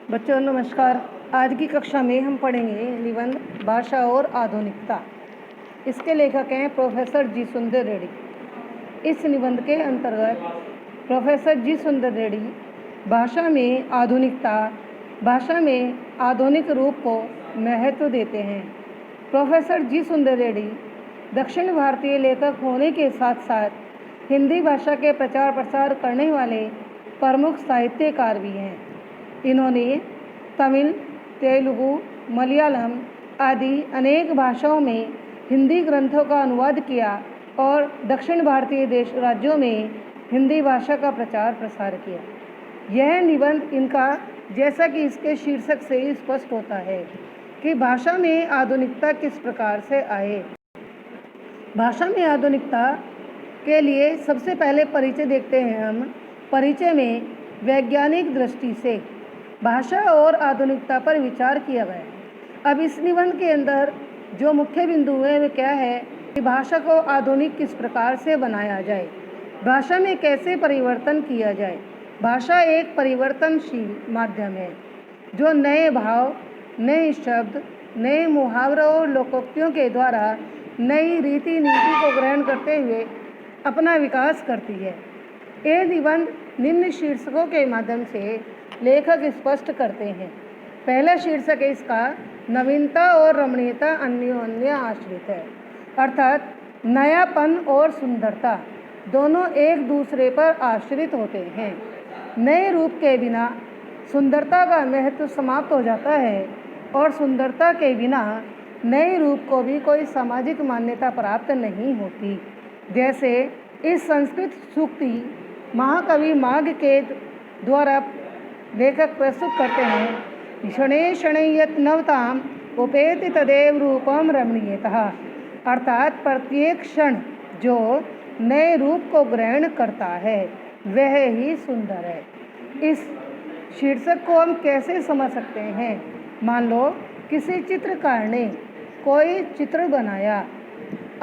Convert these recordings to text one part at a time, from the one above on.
बच्चों नमस्कार। आज की कक्षा में हम पढ़ेंगे निबंध भाषा और आधुनिकता। इसके लेखक हैं प्रोफेसर जी सुंदर रेड्डी। इस निबंध के अंतर्गत प्रोफेसर जी सुंदर रेड्डी भाषा में आधुनिक रूप को महत्व देते हैं। प्रोफेसर जी सुंदर रेड्डी दक्षिण भारतीय लेखक होने के साथ साथ हिंदी भाषा के प्रचार प्रसार करने वाले प्रमुख साहित्यकार भी हैं। इन्होंने तमिल, तेलुगु, मलयालम आदि अनेक भाषाओं में हिंदी ग्रंथों का अनुवाद किया और दक्षिण भारतीय राज्यों में हिंदी भाषा का प्रचार प्रसार किया। यह निबंध इनका, जैसा कि इसके शीर्षक से ही स्पष्ट होता है कि भाषा में आधुनिकता किस प्रकार से आए। भाषा में आधुनिकता के लिए सबसे पहले परिचय देखते हैं हम। परिचय में वैज्ञानिक दृष्टि से भाषा और आधुनिकता पर विचार किया गया। अब इस निबंध के अंदर जो मुख्य बिंदु है वे क्या है कि भाषा को आधुनिक किस प्रकार से बनाया जाए, भाषा में कैसे परिवर्तन किया जाए। भाषा एक परिवर्तनशील माध्यम है जो नए भाव, नए शब्द, नए मुहावरों और लोकोक्तियों के द्वारा नई रीति नीति को ग्रहण करते हुए अपना विकास करती है। ये निबंध निम्न शीर्षकों के माध्यम से लेखक स्पष्ट करते हैं। पहला शीर्षक है इसका, नवीनता और रमणीयता अन्योन्य आश्रित है, अर्थात नयापन और सुंदरता दोनों एक दूसरे पर आश्रित होते हैं। नए रूप के बिना सुंदरता का महत्व समाप्त हो जाता है और सुंदरता के बिना नए रूप को भी कोई सामाजिक मान्यता प्राप्त नहीं होती। जैसे इस संस्कृत सूक्ति महाकवि माघ के द्वारा लेखक प्रस्तुत करते हैं, क्षणे क्षणे यत् नवताम उपेति तदेव रूपम रमणीयतः, अर्थात प्रत्येक क्षण जो नए रूप को ग्रहण करता है वह ही सुंदर है। इस शीर्षक को हम कैसे समझ सकते हैं? मान लो किसी चित्रकार ने कोई चित्र बनाया,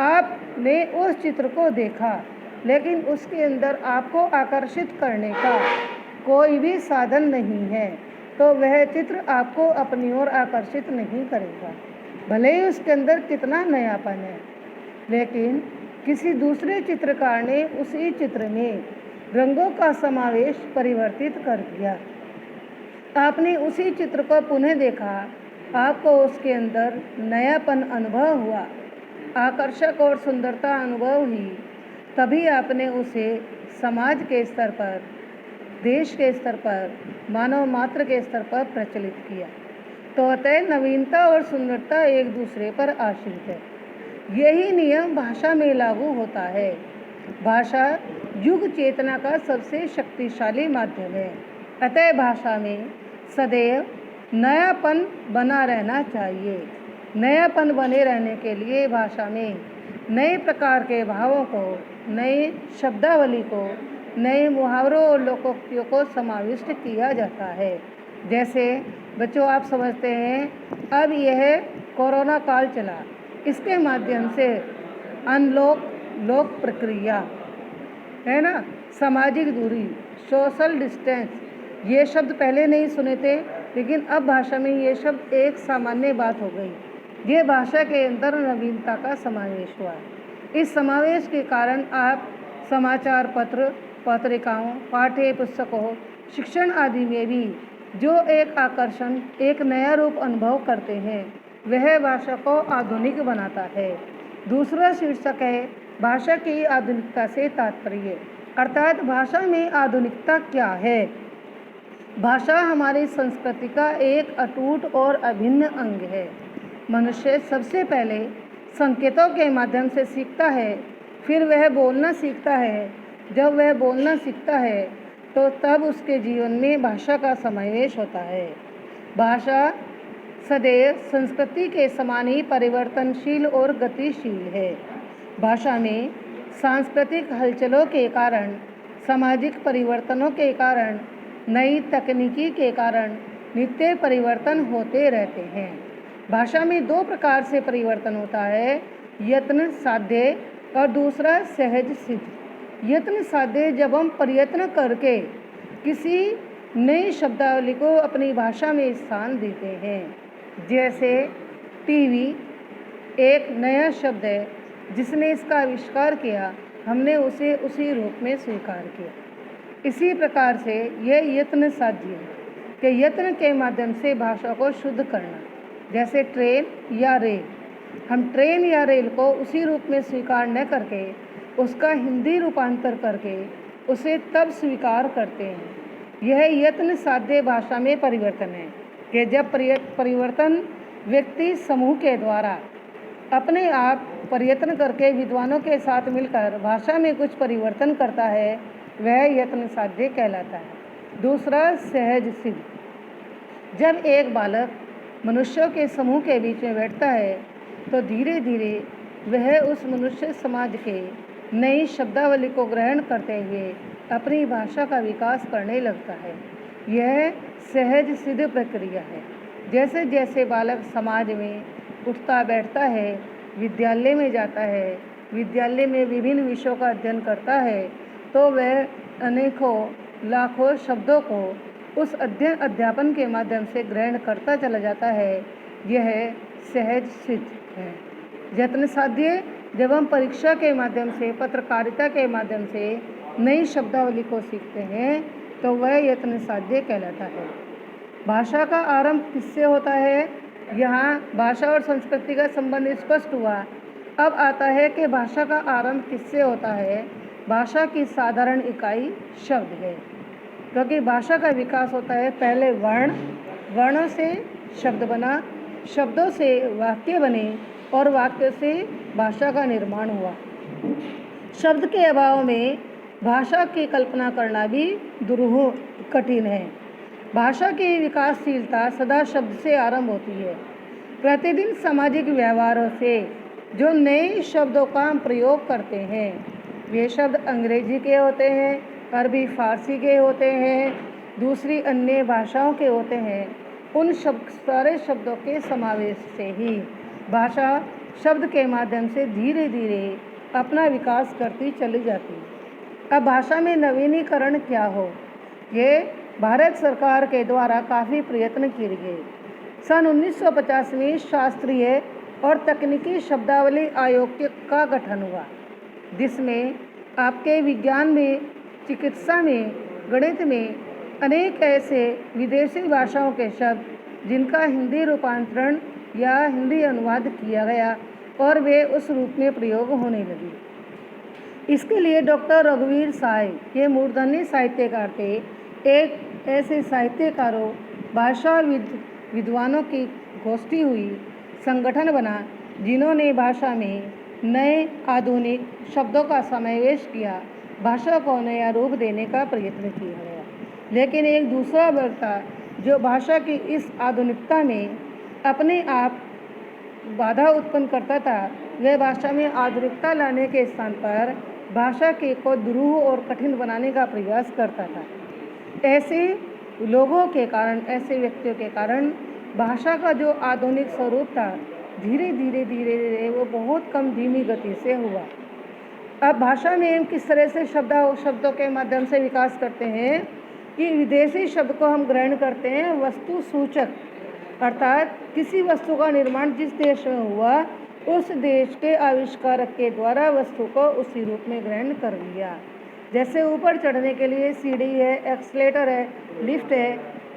आपने उस चित्र को देखा, लेकिन उसके अंदर आपको आकर्षित करने का कोई भी साधन नहीं है, तो वह चित्र आपको अपनी ओर आकर्षित नहीं करेगा, भले ही उसके अंदर कितना नयापन है। लेकिन किसी दूसरे चित्रकार ने उसी चित्र में रंगों का समावेश परिवर्तित कर दिया, आपने उसी चित्र को पुनः देखा, आपको उसके अंदर नयापन अनुभव हुआ, आकर्षक और सुंदरता अनुभव हुई, तभी आपने उसे समाज के स्तर पर, देश के स्तर पर, मानव मात्र के स्तर पर प्रचलित किया। तो अतः नवीनता और सुंदरता एक दूसरे पर आश्रित है। यही नियम भाषा में लागू होता है। भाषा युग चेतना का सबसे शक्तिशाली माध्यम है। अतः भाषा में सदैव नयापन बना रहना चाहिए। नयापन बने रहने के लिए भाषा में नए प्रकार के भावों को, नए शब्दावली को, नए मुहावरों और लोकोक्तियों को समाविष्ट किया जाता है। जैसे बच्चों आप समझते हैं, अब यह कोरोना काल चला, इसके माध्यम से लोक प्रक्रिया है ना, सामाजिक दूरी, सोशल डिस्टेंस, ये शब्द पहले नहीं सुने थे, लेकिन अब भाषा में ये शब्द एक सामान्य बात हो गई। ये भाषा के अंदर नवीनता का समावेश हुआ। इस समावेश के कारण आप समाचार पत्र, पत्रिकाओं, पाठ्य पुस्तकों, शिक्षण आदि में भी जो एक आकर्षण, एक नया रूप अनुभव करते हैं, वह भाषा को आधुनिक बनाता है। दूसरा शीर्षक है भाषा की आधुनिकता से तात्पर्य, अर्थात भाषा में आधुनिकता क्या है। भाषा हमारी संस्कृति का एक अटूट और अभिन्न अंग है। मनुष्य सबसे पहले संकेतों के माध्यम से सीखता है, फिर वह बोलना सीखता है। जब वह बोलना सीखता है तो तब उसके जीवन में भाषा का समावेश होता है। भाषा सदैव संस्कृति के समान ही परिवर्तनशील और गतिशील है। भाषा में सांस्कृतिक हलचलों के कारण, सामाजिक परिवर्तनों के कारण, नई तकनीकी के कारण नित्य परिवर्तन होते रहते हैं। भाषा में दो प्रकार से परिवर्तन होता है, यत्न साध्य और दूसरा सहज सिद्ध। यत्न साध्य जब हम प्रयत्न करके किसी नई शब्दावली को अपनी भाषा में स्थान देते हैं। जैसे टीवी एक नया शब्द है, जिसने इसका आविष्कार किया, हमने उसे उसी रूप में स्वीकार किया। इसी प्रकार से यह यत्न साध्य है कि यत्न के माध्यम से भाषा को शुद्ध करना। जैसे ट्रेन या रेल, हम ट्रेन या रेल को उसी रूप में स्वीकार न करके उसका हिंदी रूपांतर करके उसे तब स्वीकार करते हैं। यह यत्न साध्य भाषा में परिवर्तन है कि जब परिवर्तन व्यक्ति समूह के द्वारा अपने आप प्रयत्न करके विद्वानों के साथ मिलकर भाषा में कुछ परिवर्तन करता है, वह यत्न साध्य कहलाता है। दूसरा, सहज सिद्ध। जब एक बालक मनुष्यों के समूह के बीच में बैठता है तो धीरे धीरे वह उस मनुष्य समाज के नई शब्दावली को ग्रहण करते हुए अपनी भाषा का विकास करने लगता है। यह सहज सिद्ध प्रक्रिया है। जैसे जैसे बालक समाज में उठता बैठता है, विद्यालय में जाता है, विद्यालय में विभिन्न विषयों का अध्ययन करता है, तो वह अनेकों लाखों शब्दों को उस अध्ययन अध्यापन के माध्यम से ग्रहण करता चला जाता है। यह सहज सिद्ध है। यत्न साध्य जब हम परीक्षा के माध्यम से, पत्रकारिता के माध्यम से नई शब्दावली को सीखते हैं तो वह यत्न साध्य कहलाता है। भाषा का आरंभ किससे होता है? यहाँ भाषा और संस्कृति का संबंध स्पष्ट हुआ। अब आता है कि भाषा का आरंभ किससे होता है। भाषा की साधारण इकाई शब्द है, क्योंकि भाषा का विकास होता है पहले वर्ण, वर्णों से शब्द बना, शब्दों से वाक्य बने और वाक्य से भाषा का निर्माण हुआ। शब्द के अभाव में भाषा की कल्पना करना भी दुरूह कठिन है। भाषा की विकासशीलता सदा शब्द से आरंभ होती है। प्रतिदिन सामाजिक व्यवहारों से जो नए शब्दों का हम प्रयोग करते हैं, वे शब्द अंग्रेजी के होते हैं, अरबी फारसी के होते हैं, दूसरी अन्य भाषाओं के होते हैं। उन सारे शब्दों के समावेश से ही भाषा शब्द के माध्यम से धीरे धीरे अपना विकास करती चली जाती है। अब भाषा में नवीनीकरण क्या हो, ये भारत सरकार के द्वारा काफ़ी प्रयत्न किए गए। सन 1950 में शास्त्रीय और तकनीकी शब्दावली आयोग का गठन हुआ, जिसमें आपके विज्ञान में, चिकित्सा में, गणित में अनेक ऐसे विदेशी भाषाओं के शब्द जिनका हिंदी रूपांतरण या हिंदी अनुवाद किया गया और वे उस रूप में प्रयोग होने लगे। इसके लिए डॉक्टर रघुवीर साय, ये मूर्धन्य साहित्यकार थे, एक ऐसे साहित्यकारों, भाषा विद्वानों की गोष्ठी हुई, संगठन बना, जिन्होंने भाषा में नए आधुनिक शब्दों का समावेश किया, भाषा को नया रूप देने का प्रयत्न किया गया। लेकिन एक दूसरा वर्ग था जो भाषा की इस आधुनिकता में अपने आप बाधा उत्पन्न करता था। वह भाषा में आधुनिकता लाने के स्थान पर भाषा के को दुरूह और कठिन बनाने का प्रयास करता था। ऐसे लोगों के कारण, ऐसे व्यक्तियों के कारण भाषा का जो आधुनिक स्वरूप था धीरे धीरे वो बहुत कम धीमी गति से हुआ। अब भाषा में हम किस तरह से शब्दों के माध्यम से विकास करते हैं कि विदेशी शब्द को हम ग्रहण करते हैं वस्तु सूचक, अर्थात किसी वस्तु का निर्माण जिस देश में हुआ उस देश के आविष्कारक के द्वारा वस्तु को उसी रूप में ग्रहण कर लिया। जैसे ऊपर चढ़ने के लिए सीढ़ी है, एक्सलेटर है, लिफ्ट है,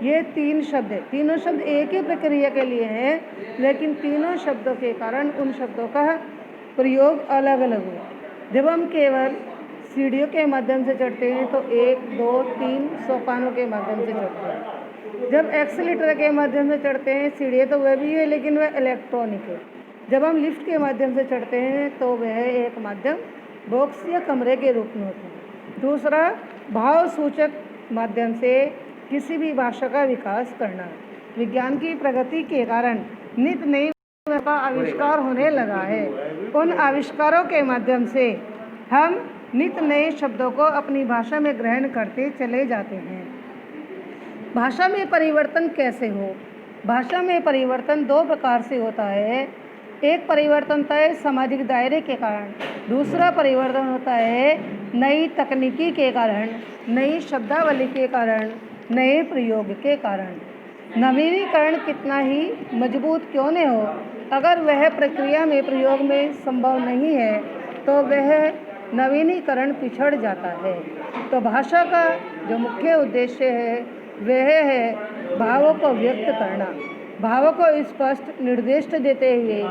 ये तीन शब्द है। तीनों शब्द एक ही प्रक्रिया के लिए हैं, लेकिन तीनों शब्दों के कारण उन शब्दों का प्रयोग अलग अलग हुआ। जब हम केवल सीढ़ियों के माध्यम से चढ़ते हैं तो 1, 2, 3 सोपानों के माध्यम से चढ़ते हैं। जब एक्सीलेटर के माध्यम से चढ़ते हैं सीढ़ी, तो वह भी है लेकिन वह इलेक्ट्रॉनिक है। जब हम लिफ्ट के माध्यम से चढ़ते हैं तो वह एक माध्यम बॉक्स या कमरे के रूप में होता है। दूसरा, भाव सूचक माध्यम से किसी भी भाषा का विकास करना। विज्ञान की प्रगति के कारण नित नई का आविष्कार होने लगा है। उन आविष्कारों के माध्यम से हम नित नए शब्दों को अपनी भाषा में ग्रहण करते चले जाते हैं। भाषा में परिवर्तन कैसे हो? भाषा में परिवर्तन दो प्रकार से होता है। एक परिवर्तन होता है सामाजिक दायरे के कारण, दूसरा परिवर्तन होता है नई तकनीकी के कारण, नई शब्दावली के कारण, नए प्रयोग के कारण। नवीनीकरण कितना ही मजबूत क्यों न हो, अगर वह प्रक्रिया में प्रयोग में संभव नहीं है तो वह नवीनीकरण पिछड़ जाता है। तो भाषा का जो मुख्य उद्देश्य है वह है भावों को व्यक्त करना, भावों को स्पष्ट निर्देश देते हुए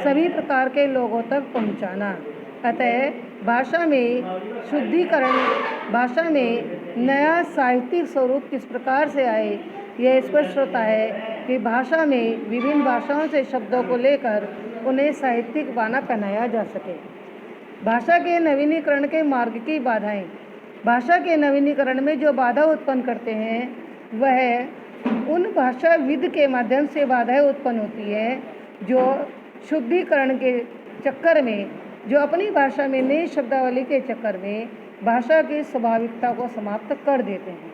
सभी प्रकार के लोगों तक पहुंचाना। अतः भाषा में शुद्धिकरण, भाषा में नया साहित्यिक स्वरूप किस प्रकार से आए, यह स्पष्ट होता है कि भाषा में विभिन्न भाषाओं से शब्दों को लेकर उन्हें साहित्यिक बाना पहनाया जा सके। भाषा के नवीनीकरण के मार्ग की बाधाएं। भाषा के नवीनीकरण में जो बाधा उत्पन्न करते हैं वह उन भाषाविद के माध्यम से बाधाएं उत्पन्न होती है जो शुद्धिकरण के चक्कर में, जो अपनी भाषा में नई शब्दावली के चक्कर में भाषा की स्वाभाविकता को समाप्त कर देते हैं।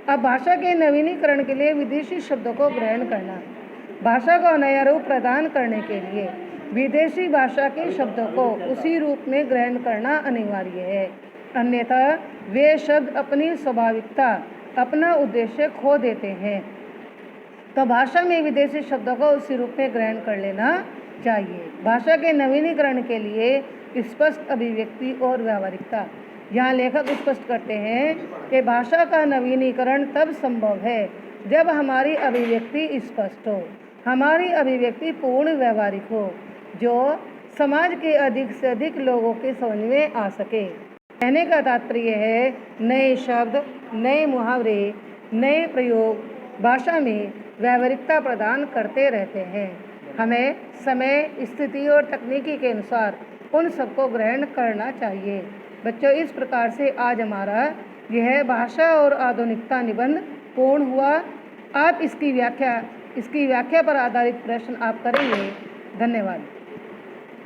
अब भाषा के नवीनीकरण के लिए विदेशी शब्दों को ग्रहण करना, भाषा को नया रूप प्रदान करने के लिए विदेशी भाषा के शब्दों को उसी रूप में ग्रहण करना अनिवार्य है, अन्यथा वे शब्द अपनी स्वाभाविकता, अपना उद्देश्य खो देते हैं। तो भाषा में विदेशी शब्दों को उसी रूप में ग्रहण कर लेना चाहिए। भाषा के नवीनीकरण के लिए स्पष्ट अभिव्यक्ति और व्यावहारिकता। यहाँ लेखक स्पष्ट करते हैं कि भाषा का नवीनीकरण तब संभव है जब हमारी अभिव्यक्ति स्पष्ट हो, हमारी अभिव्यक्ति पूर्ण व्यावहारिक हो, जो समाज के अधिक से अधिक लोगों के समझ में आ सके। कहने का तात्पर्य है नए शब्द, नए मुहावरे, नए प्रयोग भाषा में व्यावहारिकता प्रदान करते रहते हैं। हमें समय, स्थिति और तकनीकी के अनुसार उन सबको ग्रहण करना चाहिए। बच्चों, इस प्रकार से आज हमारा यह भाषा और आधुनिकता निबंध पूर्ण हुआ। आप इसकी व्याख्या पर आधारित प्रश्न आप करेंगे। धन्यवाद।